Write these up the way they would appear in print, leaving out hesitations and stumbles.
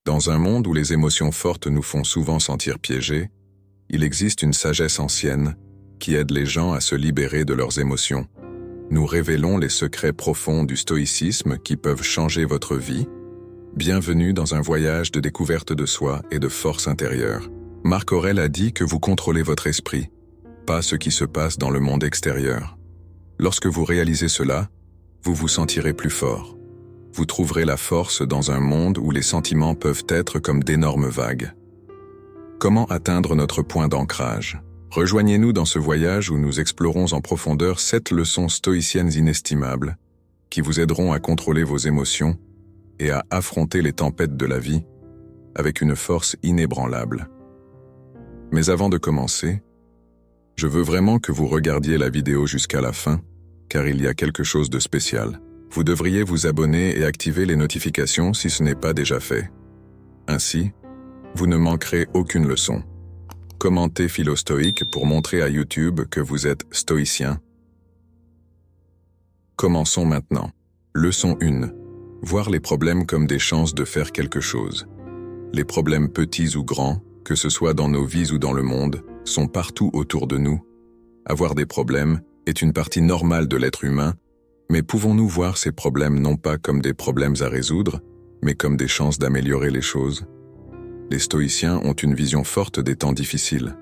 Dans un monde où les émotions fortes nous font souvent sentir piégés, il existe une sagesse ancienne qui aide les gens à se libérer de leurs émotions. Nous révélons les secrets profonds du stoïcisme qui peuvent changer votre vie. Bienvenue dans un voyage de découverte de soi et de force intérieure. Marc Aurèle a dit que vous contrôlez votre esprit, pas ce qui se passe dans le monde extérieur. Lorsque vous réalisez cela, vous vous sentirez plus fort. Vous trouverez la force dans un monde où les sentiments peuvent être comme d'énormes vagues. Comment atteindre notre point d'ancrage? Rejoignez-nous dans ce voyage où nous explorons en profondeur 7 leçons stoïciennes inestimables qui vous aideront à contrôler vos émotions et à affronter les tempêtes de la vie avec une force inébranlable. Mais avant de commencer, je veux vraiment que vous regardiez la vidéo jusqu'à la fin, car il y a quelque chose de spécial. Vous devriez vous abonner et activer les notifications si ce n'est pas déjà fait. Ainsi, vous ne manquerez aucune leçon. Commentez Philostoïque pour montrer à YouTube que vous êtes stoïcien. Commençons maintenant. Leçon 1. Voir les problèmes comme des chances de faire quelque chose. Les problèmes petits ou grands, que ce soit dans nos vies ou dans le monde, sont partout autour de nous. Avoir des problèmes est une partie normale de l'être humain, mais pouvons-nous voir ces problèmes non pas comme des problèmes à résoudre, mais comme des chances d'améliorer les choses? Les stoïciens ont une vision forte des temps difficiles.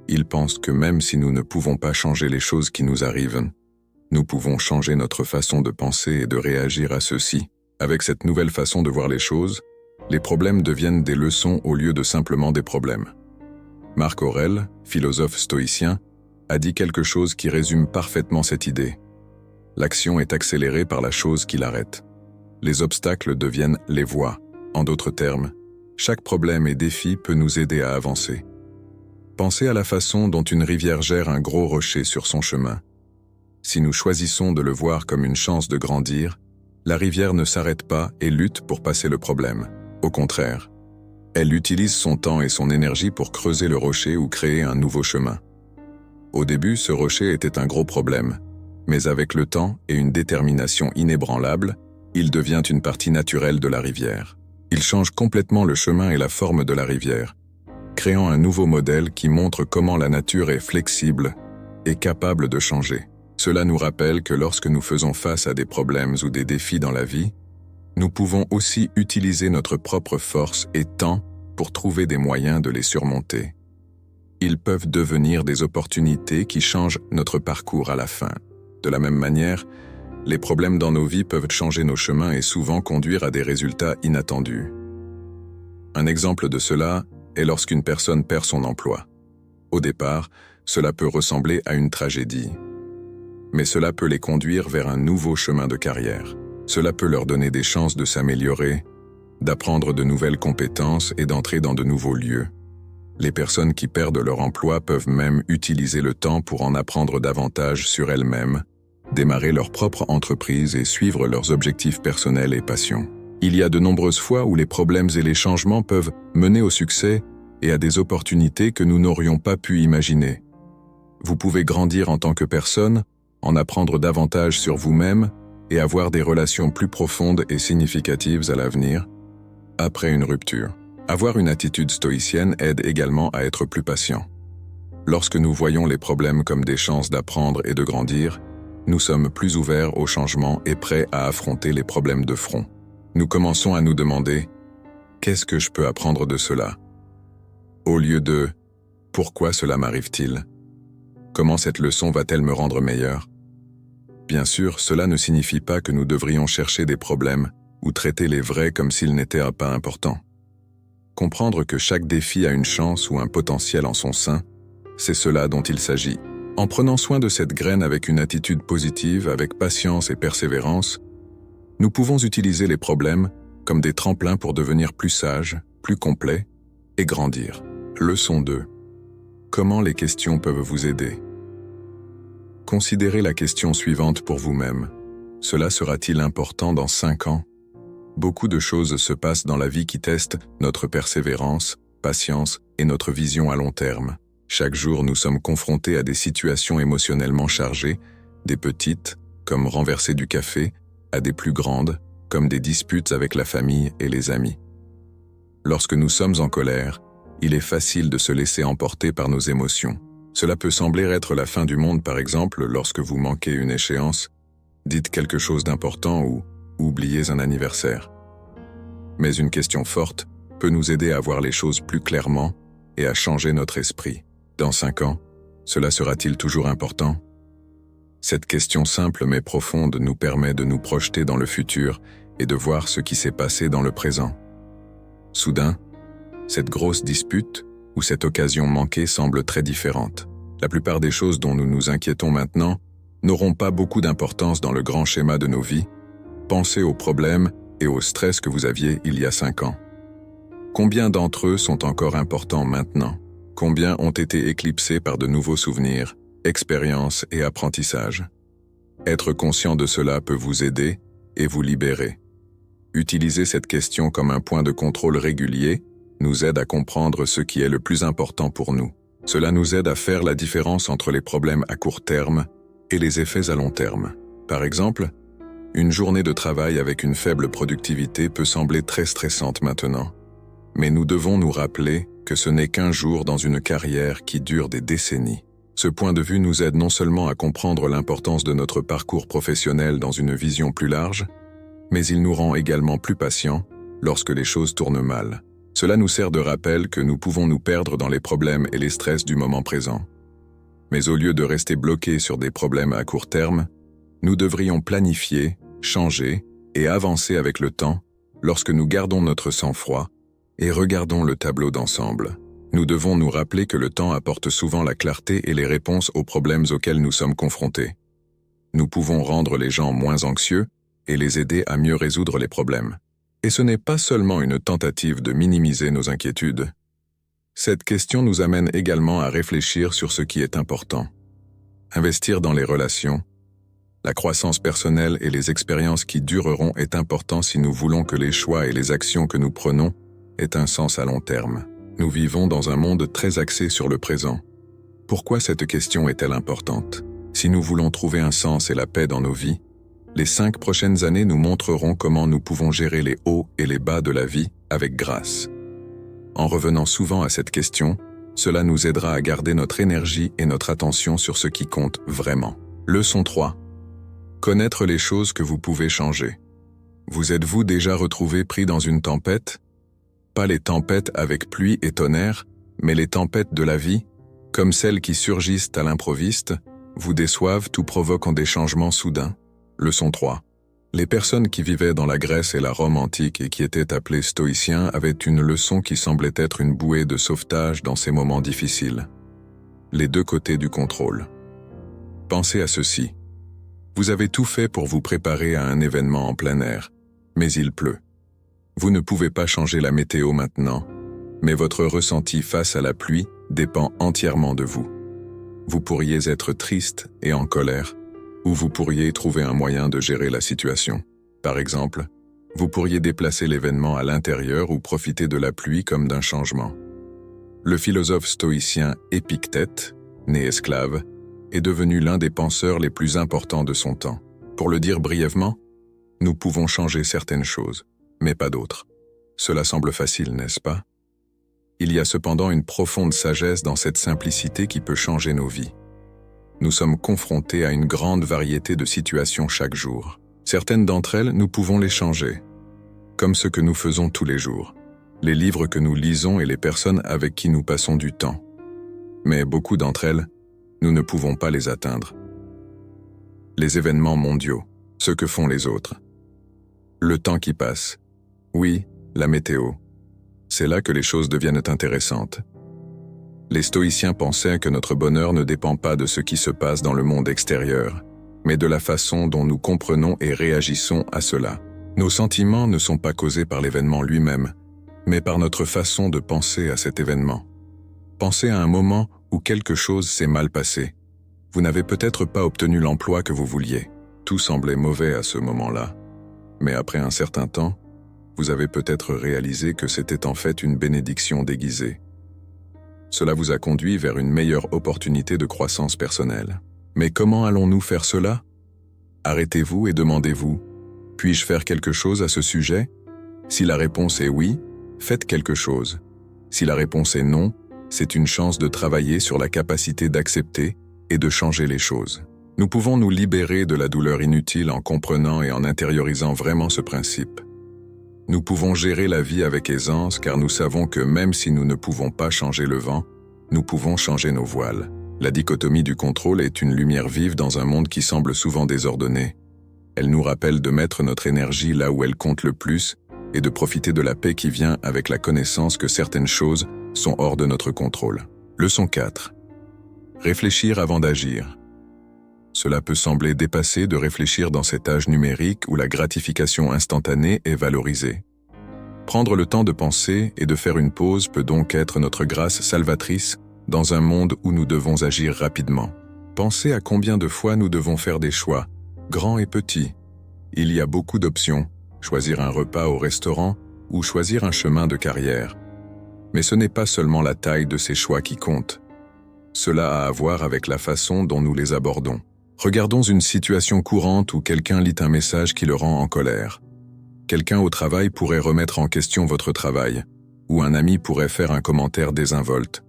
Ils pensent que même si nous ne pouvons pas changer les choses qui nous arrivent, nous pouvons changer notre façon de penser et de réagir à ceux-ci. Avec cette nouvelle façon de voir les choses, les problèmes deviennent des leçons au lieu de simplement des problèmes. Marc Aurèle, philosophe stoïcien, a dit quelque chose qui résume parfaitement cette idée. L'action est accélérée par la chose qui l'arrête. Les obstacles deviennent les voies. En d'autres termes, chaque problème et défi peut nous aider à avancer. Pensez à la façon dont une rivière gère un gros rocher sur son chemin. Si nous choisissons de le voir comme une chance de grandir, la rivière ne s'arrête pas et lutte pour passer le problème. Au contraire, elle utilise son temps et son énergie pour creuser le rocher ou créer un nouveau chemin. Au début, ce rocher était un gros problème. Mais avec le temps et une détermination inébranlable, il devient une partie naturelle de la rivière. Il change complètement le chemin et la forme de la rivière, créant un nouveau modèle qui montre comment la nature est flexible et capable de changer. Cela nous rappelle que lorsque nous faisons face à des problèmes ou des défis dans la vie, nous pouvons aussi utiliser notre propre force et temps pour trouver des moyens de les surmonter. Ils peuvent devenir des opportunités qui changent notre parcours à la fin. De la même manière, les problèmes dans nos vies peuvent changer nos chemins et souvent conduire à des résultats inattendus. Un exemple de cela est lorsqu'une personne perd son emploi. Au départ, cela peut ressembler à une tragédie. Mais cela peut les conduire vers un nouveau chemin de carrière. Cela peut leur donner des chances de s'améliorer, d'apprendre de nouvelles compétences et d'entrer dans de nouveaux lieux. Les personnes qui perdent leur emploi peuvent même utiliser le temps pour en apprendre davantage sur elles-mêmes, démarrer leur propre entreprise et suivre leurs objectifs personnels et passions. Il y a de nombreuses fois où les problèmes et les changements peuvent mener au succès et à des opportunités que nous n'aurions pas pu imaginer. Vous pouvez grandir en tant que personne, en apprendre davantage sur vous-même et avoir des relations plus profondes et significatives à l'avenir, après une rupture. Avoir une attitude stoïcienne aide également à être plus patient. Lorsque nous voyons les problèmes comme des chances d'apprendre et de grandir, nous sommes plus ouverts au changement et prêts à affronter les problèmes de front. Nous commençons à nous demander « Qu'est-ce que je peux apprendre de cela ?» au lieu de « Pourquoi cela m'arrive-t-il » ? Comment cette leçon va-t-elle me rendre meilleur ? Bien sûr, cela ne signifie pas que nous devrions chercher des problèmes ou traiter les vrais comme s'ils n'étaient pas importants. Comprendre que chaque défi a une chance ou un potentiel en son sein, c'est cela dont il s'agit. En prenant soin de cette graine avec une attitude positive, avec patience et persévérance, nous pouvons utiliser les problèmes comme des tremplins pour devenir plus sages, plus complets et grandir. Leçon 2. Comment les questions peuvent vous aider? Considérez la question suivante pour vous-même. Cela sera-t-il important dans 5 ans? Beaucoup de choses se passent dans la vie qui testent notre persévérance, patience et notre vision à long terme. Chaque jour, nous sommes confrontés à des situations émotionnellement chargées, des petites, comme renverser du café, à des plus grandes, comme des disputes avec la famille et les amis. Lorsque nous sommes en colère, il est facile de se laisser emporter par nos émotions. Cela peut sembler être la fin du monde, par exemple, lorsque vous manquez une échéance, dites quelque chose d'important ou oubliez un anniversaire. Mais une question forte peut nous aider à voir les choses plus clairement et à changer notre esprit. Dans 5 ans, cela sera-t-il toujours important? Cette question simple mais profonde nous permet de nous projeter dans le futur et de voir ce qui s'est passé dans le présent. Soudain, cette grosse dispute ou cette occasion manquée semble très différente. La plupart des choses dont nous nous inquiétons maintenant n'auront pas beaucoup d'importance dans le grand schéma de nos vies. Pensez aux problèmes et au stress que vous aviez il y a 5 ans. Combien d'entre eux sont encore importants maintenant? Combien ont été éclipsés par de nouveaux souvenirs, expériences et apprentissages? Être conscient de cela peut vous aider et vous libérer. Utiliser cette question comme un point de contrôle régulier nous aide à comprendre ce qui est le plus important pour nous. Cela nous aide à faire la différence entre les problèmes à court terme et les effets à long terme. Par exemple, une journée de travail avec une faible productivité peut sembler très stressante maintenant. Mais nous devons nous rappeler que ce n'est qu'un jour dans une carrière qui dure des décennies. Ce point de vue nous aide non seulement à comprendre l'importance de notre parcours professionnel dans une vision plus large, mais il nous rend également plus patients lorsque les choses tournent mal. Cela nous sert de rappel que nous pouvons nous perdre dans les problèmes et les stress du moment présent. Mais au lieu de rester bloqués sur des problèmes à court terme, nous devrions planifier, changer et avancer avec le temps lorsque nous gardons notre sang-froid et regardons le tableau d'ensemble. Nous devons nous rappeler que le temps apporte souvent la clarté et les réponses aux problèmes auxquels nous sommes confrontés. Nous pouvons rendre les gens moins anxieux et les aider à mieux résoudre les problèmes. Et ce n'est pas seulement une tentative de minimiser nos inquiétudes. Cette question nous amène également à réfléchir sur ce qui est important. Investir dans les relations, la croissance personnelle et les expériences qui dureront est important si nous voulons que les choix et les actions que nous prenons aient un sens à long terme. Nous vivons dans un monde très axé sur le présent. Pourquoi cette question est-elle importante? Si nous voulons trouver un sens et la paix dans nos vies, les 5 prochaines années nous montreront comment nous pouvons gérer les hauts et les bas de la vie avec grâce. En revenant souvent à cette question, cela nous aidera à garder notre énergie et notre attention sur ce qui compte vraiment. Leçon 3. Connaître les choses que vous pouvez changer. Vous êtes-vous déjà retrouvé pris dans une tempête? Pas les tempêtes avec pluie et tonnerre, mais les tempêtes de la vie, comme celles qui surgissent à l'improviste, vous déçoivent tout provoquant des changements soudains. Leçon 3. Les personnes qui vivaient dans la Grèce et la Rome antique et qui étaient appelées stoïciens avaient une leçon qui semblait être une bouée de sauvetage dans ces moments difficiles. Les 2 côtés du contrôle. Pensez à ceci. Vous avez tout fait pour vous préparer à un événement en plein air, mais il pleut. Vous ne pouvez pas changer la météo maintenant, mais votre ressenti face à la pluie dépend entièrement de vous. Vous pourriez être triste et en colère, ou vous pourriez trouver un moyen de gérer la situation. Par exemple, vous pourriez déplacer l'événement à l'intérieur ou profiter de la pluie comme d'un changement. Le philosophe stoïcien Épictète, né esclave, est devenu l'un des penseurs les plus importants de son temps. Pour le dire brièvement, nous pouvons changer certaines choses, mais pas d'autres. Cela semble facile, n'est-ce pas? Il y a cependant une profonde sagesse dans cette simplicité qui peut changer nos vies. Nous sommes confrontés à une grande variété de situations chaque jour. Certaines d'entre elles, nous pouvons les changer, comme ce que nous faisons tous les jours, les livres que nous lisons et les personnes avec qui nous passons du temps. Mais beaucoup d'entre elles, nous ne pouvons pas les atteindre. Les événements mondiaux, ce que font les autres. Le temps qui passe. Oui, la météo. C'est là que les choses deviennent intéressantes. Les stoïciens pensaient que notre bonheur ne dépend pas de ce qui se passe dans le monde extérieur, mais de la façon dont nous comprenons et réagissons à cela. Nos sentiments ne sont pas causés par l'événement lui-même, mais par notre façon de penser à cet événement. Pensez à un moment où quelque chose s'est mal passé. Vous n'avez peut-être pas obtenu l'emploi que vous vouliez. Tout semblait mauvais à ce moment-là. Mais après un certain temps, vous avez peut-être réalisé que c'était en fait une bénédiction déguisée. Cela vous a conduit vers une meilleure opportunité de croissance personnelle. Mais comment allons-nous faire cela? Arrêtez-vous et demandez-vous, puis-je faire quelque chose à ce sujet? Si la réponse est oui, Faites quelque chose. Si la réponse est non, c'est une chance de travailler sur la capacité d'accepter et de changer les choses. Nous pouvons nous libérer de la douleur inutile en comprenant et en intériorisant vraiment ce principe. Nous pouvons gérer la vie avec aisance car nous savons que même si nous ne pouvons pas changer le vent, nous pouvons changer nos voiles. La dichotomie du contrôle est une lumière vive dans un monde qui semble souvent désordonné. Elle nous rappelle de mettre notre énergie là où elle compte le plus et de profiter de la paix qui vient avec la connaissance que certaines choses sont hors de notre contrôle. Leçon 4. Réfléchir avant d'agir. Cela peut sembler dépassé de réfléchir dans cet âge numérique où la gratification instantanée est valorisée. Prendre le temps de penser et de faire une pause peut donc être notre grâce salvatrice dans un monde où nous devons agir rapidement. Pensez à combien de fois nous devons faire des choix, grands et petits. Il y a beaucoup d'options, choisir un repas au restaurant ou choisir un chemin de carrière. Mais ce n'est pas seulement la taille de ces choix qui compte. Cela a à voir avec la façon dont nous les abordons. Regardons une situation courante où quelqu'un lit un message qui le rend en colère. Quelqu'un au travail pourrait remettre en question votre travail, ou un ami pourrait faire un commentaire désinvolte.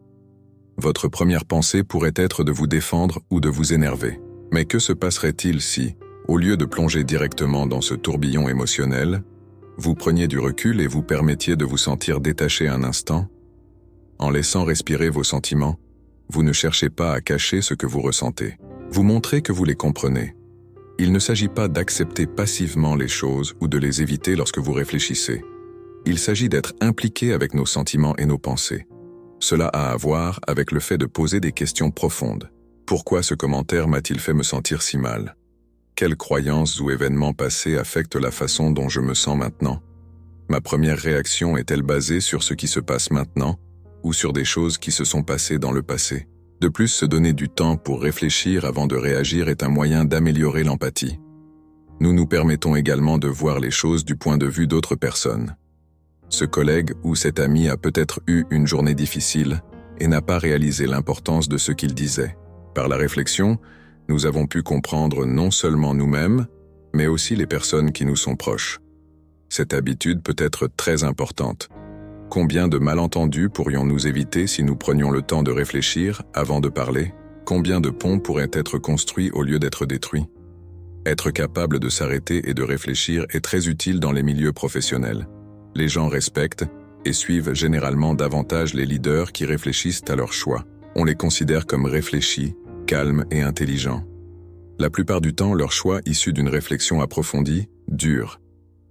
Votre première pensée pourrait être de vous défendre ou de vous énerver. Mais que se passerait-il si, au lieu de plonger directement dans ce tourbillon émotionnel, vous preniez du recul et vous permettiez de vous sentir détaché un instant? En laissant respirer vos sentiments, vous ne cherchez pas à cacher ce que vous ressentez. Vous montrez que vous les comprenez. Il ne s'agit pas d'accepter passivement les choses ou de les éviter lorsque vous réfléchissez. Il s'agit d'être impliqué avec nos sentiments et nos pensées. Cela a à voir avec le fait de poser des questions profondes. Pourquoi ce commentaire m'a-t-il fait me sentir si mal? Quelles croyances ou événements passés affectent la façon dont je me sens maintenant? Ma première réaction est-elle basée sur ce qui se passe maintenant ou sur des choses qui se sont passées dans le passé? De plus, se donner du temps pour réfléchir avant de réagir est un moyen d'améliorer l'empathie. Nous nous permettons également de voir les choses du point de vue d'autres personnes. Ce collègue ou cet ami a peut-être eu une journée difficile et n'a pas réalisé l'importance de ce qu'il disait. Par la réflexion, nous avons pu comprendre non seulement nous-mêmes, mais aussi les personnes qui nous sont proches. Cette habitude peut être très importante. Combien de malentendus pourrions-nous éviter si nous prenions le temps de réfléchir avant de parler? Combien de ponts pourraient être construits au lieu d'être détruits? Être capable de s'arrêter et de réfléchir est très utile dans les milieux professionnels. Les gens respectent et suivent généralement davantage les leaders qui réfléchissent à leurs choix. On les considère comme réfléchis, calmes et intelligents. La plupart du temps, leurs choix issus d'une réflexion approfondie durent,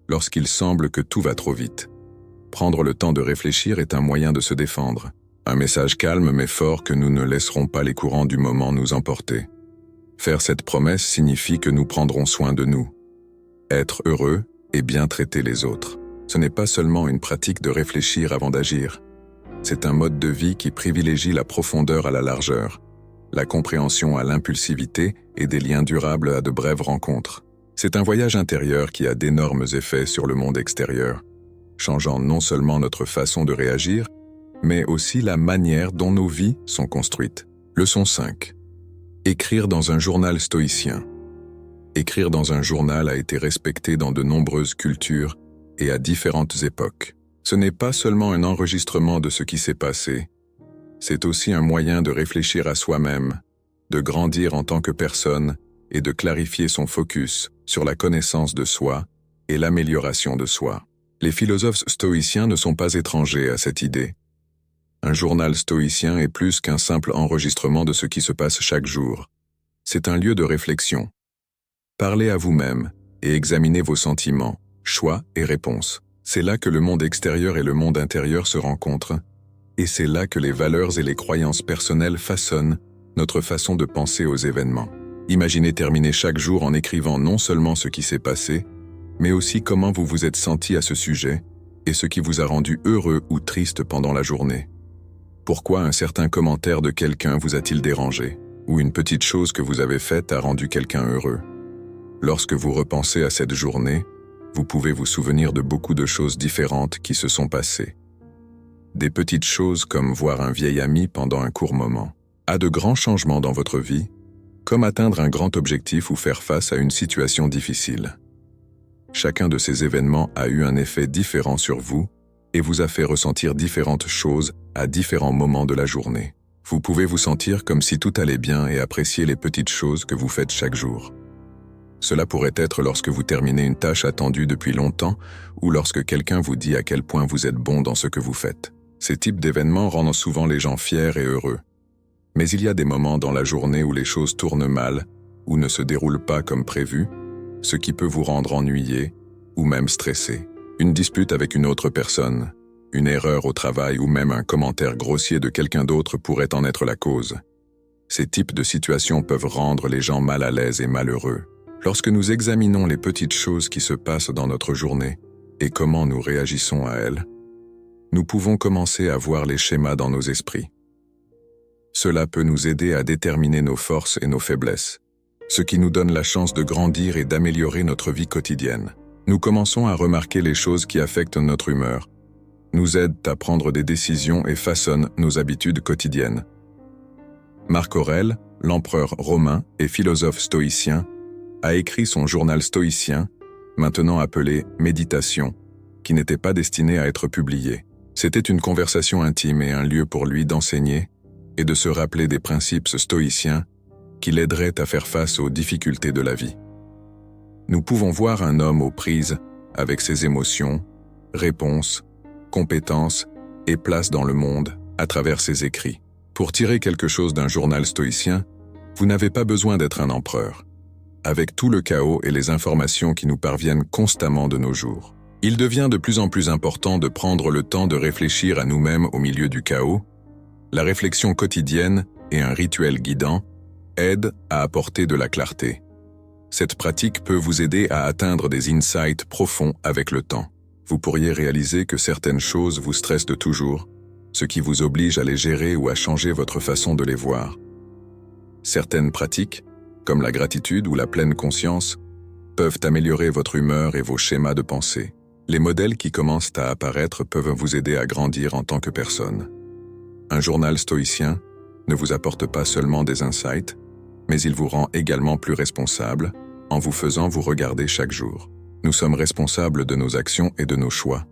lorsqu'il semble que tout va trop vite. Prendre le temps de réfléchir est un moyen de se défendre. Un message calme mais fort que nous ne laisserons pas les courants du moment nous emporter. Faire cette promesse signifie que nous prendrons soin de nous. Être heureux et bien traiter les autres. Ce n'est pas seulement une pratique de réfléchir avant d'agir. C'est un mode de vie qui privilégie la profondeur à la largeur, la compréhension à l'impulsivité et des liens durables à de brèves rencontres. C'est un voyage intérieur qui a d'énormes effets sur le monde extérieur, changeant non seulement notre façon de réagir, mais aussi la manière dont nos vies sont construites. Leçon 5. Écrire dans un journal stoïcien. Écrire dans un journal a été respecté dans de nombreuses cultures et à différentes époques. Ce n'est pas seulement un enregistrement de ce qui s'est passé, c'est aussi un moyen de réfléchir à soi-même, de grandir en tant que personne et de clarifier son focus sur la connaissance de soi et l'amélioration de soi. Les philosophes stoïciens ne sont pas étrangers à cette idée. Un journal stoïcien est plus qu'un simple enregistrement de ce qui se passe chaque jour. C'est un lieu de réflexion. Parlez à vous-même et examinez vos sentiments, choix et réponses. C'est là que le monde extérieur et le monde intérieur se rencontrent, et c'est là que les valeurs et les croyances personnelles façonnent notre façon de penser aux événements. Imaginez terminer chaque jour en écrivant non seulement ce qui s'est passé, mais aussi comment vous vous êtes senti à ce sujet et ce qui vous a rendu heureux ou triste pendant la journée. Pourquoi un certain commentaire de quelqu'un vous a-t-il dérangé, ou une petite chose que vous avez faite a rendu quelqu'un heureux? Lorsque vous repensez à cette journée, vous pouvez vous souvenir de beaucoup de choses différentes qui se sont passées. Des petites choses comme voir un vieil ami pendant un court moment, à de grands changements dans votre vie, comme atteindre un grand objectif ou faire face à une situation difficile. Chacun de ces événements a eu un effet différent sur vous et vous a fait ressentir différentes choses à différents moments de la journée. Vous pouvez vous sentir comme si tout allait bien et apprécier les petites choses que vous faites chaque jour. Cela pourrait être lorsque vous terminez une tâche attendue depuis longtemps ou lorsque quelqu'un vous dit à quel point vous êtes bon dans ce que vous faites. Ces types d'événements rendent souvent les gens fiers et heureux. Mais il y a des moments dans la journée où les choses tournent mal ou ne se déroulent pas comme prévu, ce qui peut vous rendre ennuyé ou même stressé. Une dispute avec une autre personne, une erreur au travail ou même un commentaire grossier de quelqu'un d'autre pourrait en être la cause. Ces types de situations peuvent rendre les gens mal à l'aise et malheureux. Lorsque nous examinons les petites choses qui se passent dans notre journée et comment nous réagissons à elles, nous pouvons commencer à voir les schémas dans nos esprits. Cela peut nous aider à déterminer nos forces et nos faiblesses, ce qui nous donne la chance de grandir et d'améliorer notre vie quotidienne. Nous commençons à remarquer les choses qui affectent notre humeur, nous aident à prendre des décisions et façonnent nos habitudes quotidiennes. Marc Aurèle, l'empereur romain et philosophe stoïcien, a écrit son journal stoïcien, maintenant appelé « Méditation », qui n'était pas destiné à être publié. C'était une conversation intime et un lieu pour lui d'enseigner et de se rappeler des principes stoïciens qui l'aideraient à faire face aux difficultés de la vie. Nous pouvons voir un homme aux prises avec ses émotions, réponses, compétences et place dans le monde à travers ses écrits. Pour tirer quelque chose d'un journal stoïcien, vous n'avez pas besoin d'être un empereur. Avec tout le chaos et les informations qui nous parviennent constamment de nos jours, il devient de plus en plus important de prendre le temps de réfléchir à nous-mêmes au milieu du chaos. La réflexion quotidienne et un rituel guidant aident à apporter de la clarté. Cette pratique peut vous aider à atteindre des insights profonds avec le temps. Vous pourriez réaliser que certaines choses vous stressent de toujours, ce qui vous oblige à les gérer ou à changer votre façon de les voir. Certaines pratiques, comme la gratitude ou la pleine conscience, peuvent améliorer votre humeur et vos schémas de pensée. Les modèles qui commencent à apparaître peuvent vous aider à grandir en tant que personne. Un journal stoïcien ne vous apporte pas seulement des insights, mais il vous rend également plus responsable en vous faisant vous regarder chaque jour. Nous sommes responsables de nos actions et de nos choix.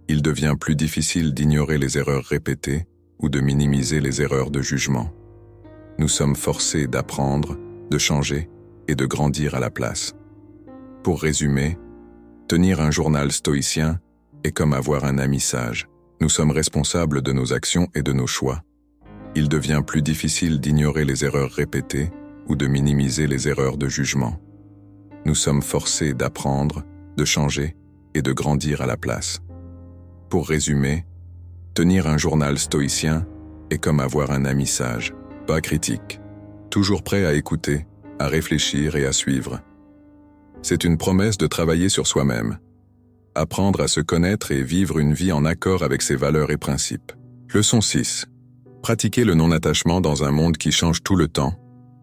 Il devient plus difficile d'ignorer les erreurs répétées ou de minimiser les erreurs de jugement. Nous sommes forcés d'apprendre, de changer et de grandir à la place. Pour résumer, tenir un journal stoïcien est comme avoir un ami sage. Nous sommes responsables de nos actions et de nos choix. Il devient plus difficile d'ignorer les erreurs répétées ou de minimiser les erreurs de jugement. Nous sommes forcés d'apprendre, de changer et de grandir à la place. Pour résumer, tenir un journal stoïcien est comme avoir un ami sage, pas critique, toujours prêt à écouter, à réfléchir et à suivre. C'est une promesse de travailler sur soi-même, apprendre à se connaître et vivre une vie en accord avec ses valeurs et principes. Leçon 6. Pratiquer le non-attachement dans un monde qui change tout le temps,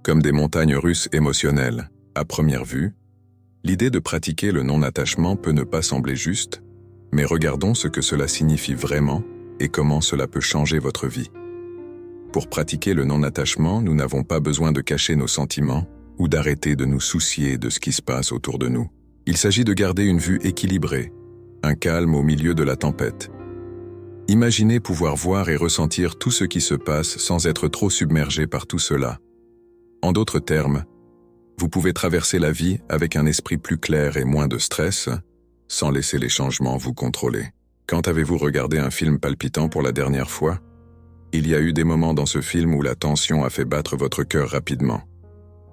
comme des montagnes russes émotionnelles. À première vue, l'idée de pratiquer le non-attachement peut ne pas sembler juste, mais regardons ce que cela signifie vraiment et comment cela peut changer votre vie. Pour pratiquer le non-attachement, nous n'avons pas besoin de cacher nos sentiments ou d'arrêter de nous soucier de ce qui se passe autour de nous. Il s'agit de garder une vue équilibrée, un calme au milieu de la tempête. Imaginez pouvoir voir et ressentir tout ce qui se passe sans être trop submergé par tout cela. En d'autres termes, vous pouvez traverser la vie avec un esprit plus clair et moins de stress, sans laisser les changements vous contrôler. Quand avez-vous regardé un film palpitant pour la dernière fois? Il y a eu des moments dans ce film où la tension a fait battre votre cœur rapidement.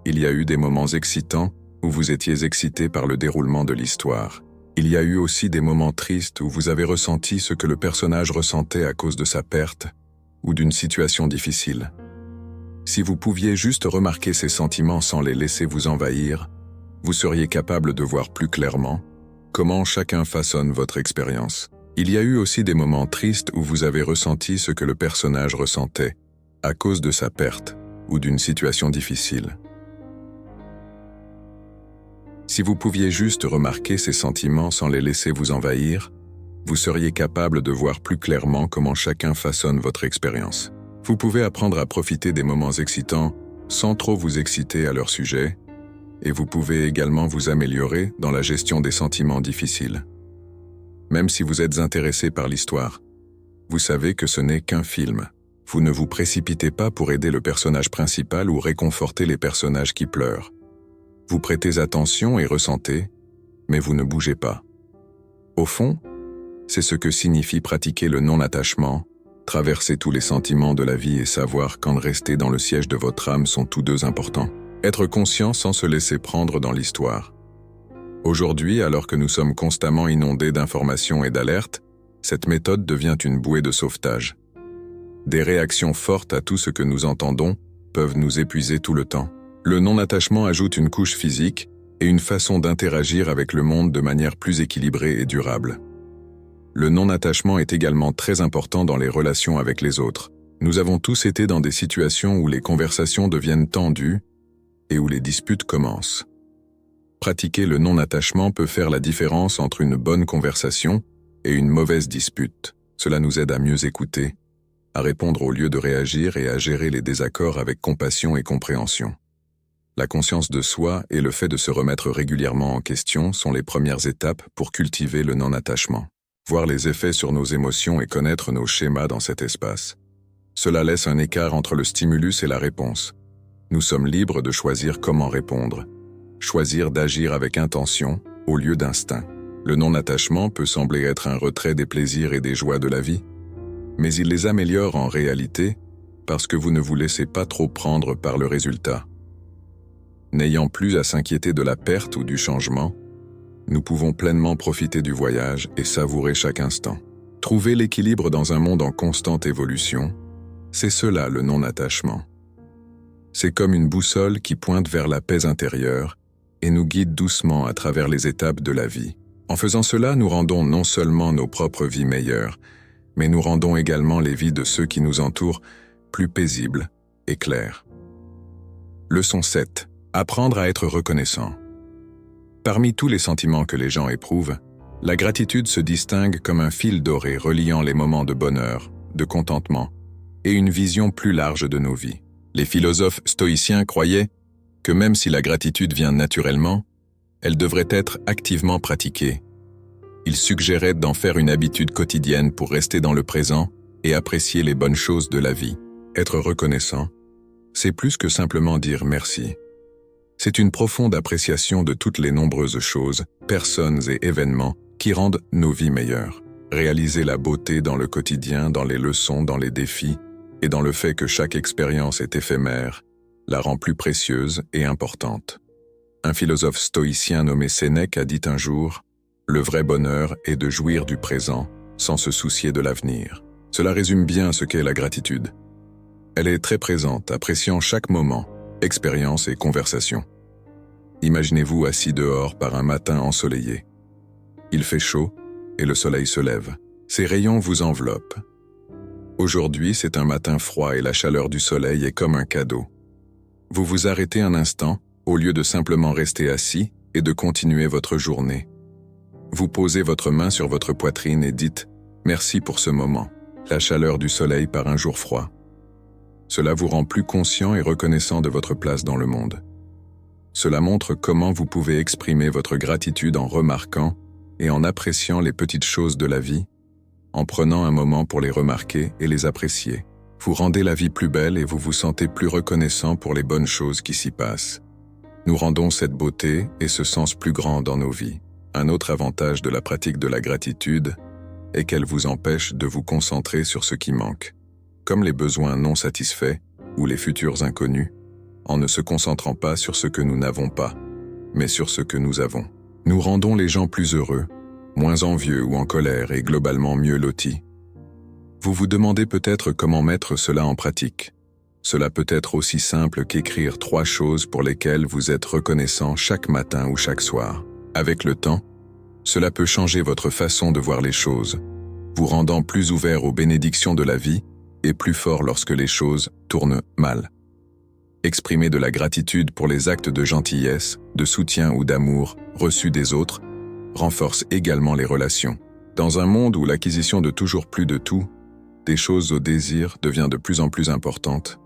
Il y a eu des moments excitants où vous étiez excité par le déroulement de l'histoire. Il y a eu aussi des moments tristes où vous avez ressenti ce que le personnage ressentait à cause de sa perte ou d'une situation difficile. Si vous pouviez juste remarquer ces sentiments sans les laisser vous envahir, vous seriez capable de voir plus clairement comment chacun façonne votre expérience. Il y a eu aussi des moments tristes où vous avez ressenti ce que le personnage ressentait à cause de sa perte ou d'une situation difficile. Si vous pouviez juste remarquer ces sentiments sans les laisser vous envahir, vous seriez capable de voir plus clairement comment chacun façonne votre expérience. Vous pouvez apprendre à profiter des moments excitants sans trop vous exciter à leur sujet, et vous pouvez également vous améliorer dans la gestion des sentiments difficiles. même si vous êtes intéressé par l'histoire. Vous savez que ce n'est qu'un film. Vous ne vous précipitez pas pour aider le personnage principal ou réconforter les personnages qui pleurent. Vous prêtez attention et ressentez, mais vous ne bougez pas. Au fond, c'est ce que signifie pratiquer le non-attachement, traverser tous les sentiments de la vie et savoir quand rester dans le siège de votre âme sont tous deux importants. Être conscient sans se laisser prendre dans l'histoire. Aujourd'hui, alors que nous sommes constamment inondés d'informations et d'alertes, cette méthode devient une bouée de sauvetage. Des réactions fortes à tout ce que nous entendons peuvent nous épuiser tout le temps. Le non-attachement ajoute une couche physique et une façon d'interagir avec le monde de manière plus équilibrée et durable. Le non-attachement est également très important dans les relations avec les autres. Nous avons tous été dans des situations où les conversations deviennent tendues et où les disputes commencent. Pratiquer le non-attachement peut faire la différence entre une bonne conversation et une mauvaise dispute. Cela nous aide à mieux écouter, à répondre au lieu de réagir et à gérer les désaccords avec compassion et compréhension. La conscience de soi et le fait de se remettre régulièrement en question sont les premières étapes pour cultiver le non-attachement. Voir les effets sur nos émotions et connaître nos schémas dans cet espace. Cela laisse un écart entre le stimulus et la réponse. Nous sommes libres de choisir comment répondre, choisir d'agir avec intention au lieu d'instinct. Le non-attachement peut sembler être un retrait des plaisirs et des joies de la vie, mais il les améliore en réalité parce que vous ne vous laissez pas trop prendre par le résultat. N'ayant plus à s'inquiéter de la perte ou du changement, nous pouvons pleinement profiter du voyage et savourer chaque instant. Trouver l'équilibre dans un monde en constante évolution, c'est cela le non-attachement. C'est comme une boussole qui pointe vers la paix intérieure et nous guide doucement à travers les étapes de la vie. En faisant cela, nous rendons non seulement nos propres vies meilleures, mais nous rendons également les vies de ceux qui nous entourent plus paisibles et claires. Leçon 7. Apprendre à être reconnaissant. Parmi tous les sentiments que les gens éprouvent, la gratitude se distingue comme un fil doré reliant les moments de bonheur, de contentement et une vision plus large de nos vies. Les philosophes stoïciens croyaient que même si la gratitude vient naturellement, elle devrait être activement pratiquée. Ils suggéraient d'en faire une habitude quotidienne pour rester dans le présent et apprécier les bonnes choses de la vie. Être reconnaissant, c'est plus que simplement dire merci. C'est une profonde appréciation de toutes les nombreuses choses, personnes et événements qui rendent nos vies meilleures. Réaliser la beauté dans le quotidien, dans les leçons, dans les défis, et dans le fait que chaque expérience est éphémère, la rend plus précieuse et importante. Un philosophe stoïcien nommé Sénèque a dit un jour « Le vrai bonheur est de jouir du présent sans se soucier de l'avenir ». Cela résume bien ce qu'est la gratitude. Elle est très présente, appréciant chaque moment, expérience et conversation. Imaginez-vous assis dehors par un matin ensoleillé. Il fait chaud et le soleil se lève. Ses rayons vous enveloppent. Aujourd'hui, c'est un matin froid et la chaleur du soleil est comme un cadeau. Vous vous arrêtez un instant, au lieu de simplement rester assis et de continuer votre journée. Vous posez votre main sur votre poitrine et dites « Merci pour ce moment », la chaleur du soleil par un jour froid. Cela vous rend plus conscient et reconnaissant de votre place dans le monde. Cela montre comment vous pouvez exprimer votre gratitude en remarquant et en appréciant les petites choses de la vie, en prenant un moment pour les remarquer et les apprécier. Vous rendez la vie plus belle et vous vous sentez plus reconnaissant pour les bonnes choses qui s'y passent. Nous rendons cette beauté et ce sens plus grand dans nos vies. Un autre avantage de la pratique de la gratitude est qu'elle vous empêche de vous concentrer sur ce qui manque, comme les besoins non satisfaits ou les futurs inconnus, en ne se concentrant pas sur ce que nous n'avons pas, mais sur ce que nous avons. Nous rendons les gens plus heureux, moins envieux ou en colère et globalement mieux lotis. Vous vous demandez peut-être comment mettre cela en pratique. Cela peut être aussi simple qu'écrire 3 choses pour lesquelles vous êtes reconnaissant chaque matin ou chaque soir. Avec le temps, cela peut changer votre façon de voir les choses, vous rendant plus ouvert aux bénédictions de la vie et plus fort lorsque les choses tournent mal. Exprimer de la gratitude pour les actes de gentillesse, de soutien ou d'amour reçus des autres renforce également les relations. Dans un monde où l'acquisition de toujours plus de tout, des choses au désir devient de plus en plus importante,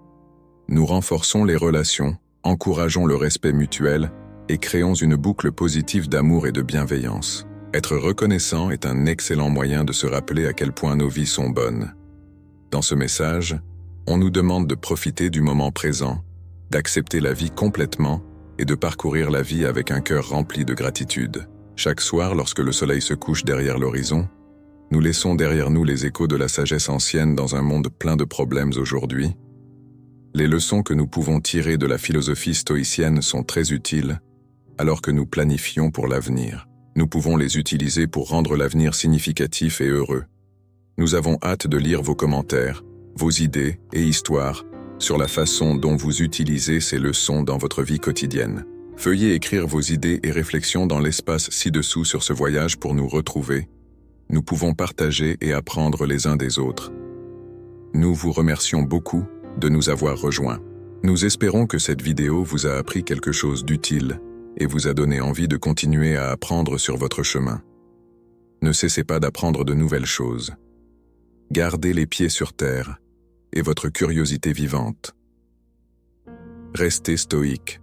nous renforçons les relations, encourageons le respect mutuel et créons une boucle positive d'amour et de bienveillance. Être reconnaissant est un excellent moyen de se rappeler à quel point nos vies sont bonnes. Dans ce message, on nous demande de profiter du moment présent, d'accepter la vie complètement et de parcourir la vie avec un cœur rempli de gratitude. Chaque soir, lorsque le soleil se couche derrière l'horizon, nous laissons derrière nous les échos de la sagesse ancienne dans un monde plein de problèmes aujourd'hui. Les leçons que nous pouvons tirer de la philosophie stoïcienne sont très utiles, alors que nous planifions pour l'avenir. Nous pouvons les utiliser pour rendre l'avenir significatif et heureux. Nous avons hâte de lire vos commentaires, vos idées et histoires sur la façon dont vous utilisez ces leçons dans votre vie quotidienne. Veuillez écrire vos idées et réflexions dans l'espace ci-dessous sur ce voyage pour nous retrouver. Nous pouvons partager et apprendre les uns des autres. Nous vous remercions beaucoup de nous avoir rejoints. Nous espérons que cette vidéo vous a appris quelque chose d'utile et vous a donné envie de continuer à apprendre sur votre chemin. Ne cessez pas d'apprendre de nouvelles choses. Gardez les pieds sur terre et votre curiosité vivante. Restez stoïque.